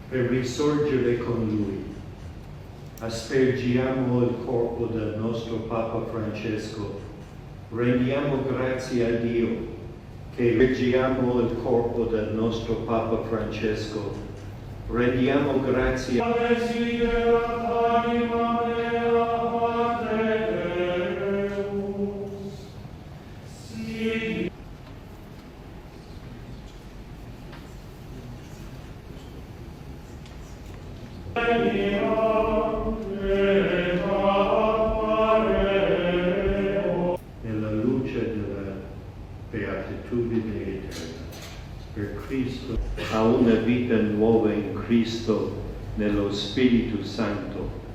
per risorgere con Lui. Aspergiamo il corpo del nostro Papa Francesco. Rendiamo grazie a Dio che aspergiamo il corpo del nostro Papa Francesco. Rendiamo grazie a nella luce della beatitudine eterna, per Cristo, a una vita nuova in Cristo, nello Spirito Santo,